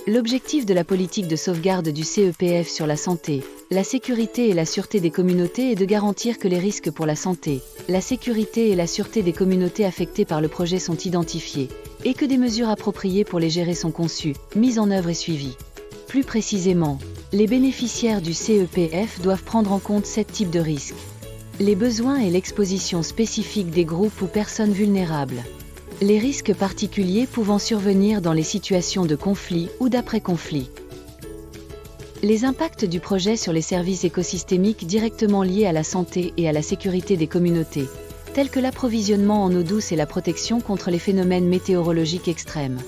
L'objectif de la politique de sauvegarde du CEPF sur la santé, la sécurité et la sûreté des communautés est de garantir que les risques pour la santé, la sécurité et la sûreté des communautés affectées par le projet sont identifiés, et que des mesures appropriées pour les gérer sont conçues, mises en œuvre et suivies. Plus précisément, les bénéficiaires du CEPF doivent prendre en compte 7 types de risques. Les besoins et l'exposition spécifique des groupes ou personnes vulnérables. Les risques particuliers pouvant survenir dans les situations de conflit ou d'après-conflit. Les impacts du projet sur les services écosystémiques directement liés à la santé et à la sécurité des communautés, tels que l'approvisionnement en eau douce et la protection contre les phénomènes météorologiques extrêmes.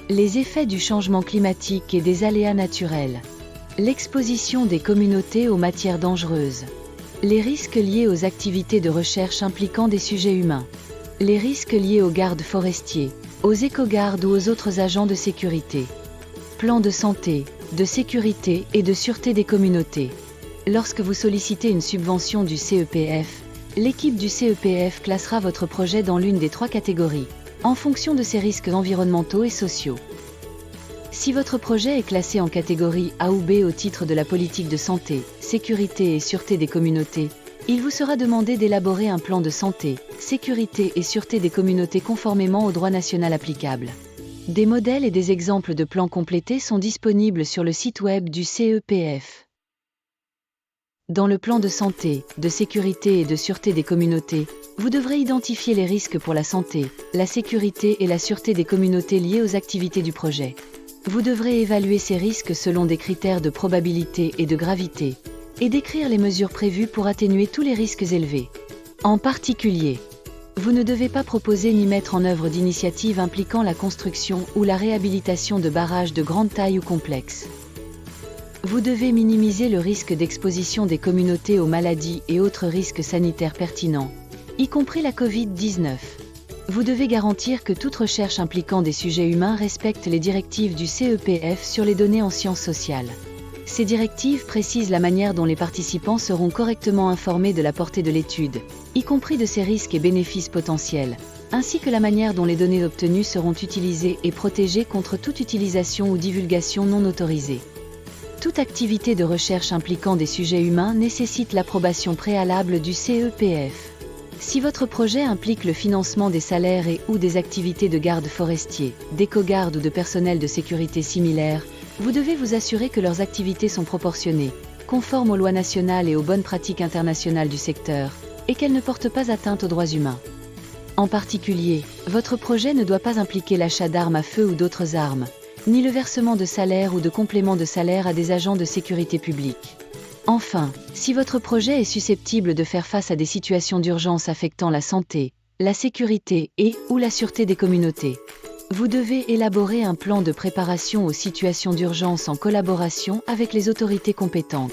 Les effets du changement climatique et des aléas naturels. L'exposition des communautés aux matières dangereuses. Les risques liés aux activités de recherche impliquant des sujets humains. Les risques liés aux gardes forestiers, aux éco-gardes ou aux autres agents de sécurité. Plan de santé, de sécurité et de sûreté des communautés. Lorsque vous sollicitez une subvention du CEPF, l'équipe du CEPF classera votre projet dans l'une des 3 catégories, en fonction de ses risques environnementaux et sociaux. Si votre projet est classé en catégorie A ou B au titre de la politique de santé, sécurité et sûreté des communautés, il vous sera demandé d'élaborer un plan de santé, sécurité et sûreté des communautés conformément au droit national applicable. Des modèles et des exemples de plans complétés sont disponibles sur le site web du CEPF. Dans le plan de santé, de sécurité et de sûreté des communautés, vous devrez identifier les risques pour la santé, la sécurité et la sûreté des communautés liés aux activités du projet. Vous devrez évaluer ces risques selon des critères de probabilité et de gravité, et décrire les mesures prévues pour atténuer tous les risques élevés. En particulier, vous ne devez pas proposer ni mettre en œuvre d'initiatives impliquant la construction ou la réhabilitation de barrages de grande taille ou complexes. Vous devez minimiser le risque d'exposition des communautés aux maladies et autres risques sanitaires pertinents, y compris la Covid-19. Vous devez garantir que toute recherche impliquant des sujets humains respecte les directives du CEPF sur les données en sciences sociales. Ces directives précisent la manière dont les participants seront correctement informés de la portée de l'étude, y compris de ses risques et bénéfices potentiels, ainsi que la manière dont les données obtenues seront utilisées et protégées contre toute utilisation ou divulgation non autorisée. Toute activité de recherche impliquant des sujets humains nécessite l'approbation préalable du CEPF. Si votre projet implique le financement des salaires et/ou des activités de garde forestier, d'éco-garde ou de personnel de sécurité similaires, vous devez vous assurer que leurs activités sont proportionnées, conformes aux lois nationales et aux bonnes pratiques internationales du secteur, et qu'elles ne portent pas atteinte aux droits humains. En particulier, votre projet ne doit pas impliquer l'achat d'armes à feu ou d'autres armes, ni le versement de salaires ou de compléments de salaire à des agents de sécurité publique. Enfin, si votre projet est susceptible de faire face à des situations d'urgence affectant la santé, la sécurité et/ou la sûreté des communautés, vous devez élaborer un plan de préparation aux situations d'urgence en collaboration avec les autorités compétentes.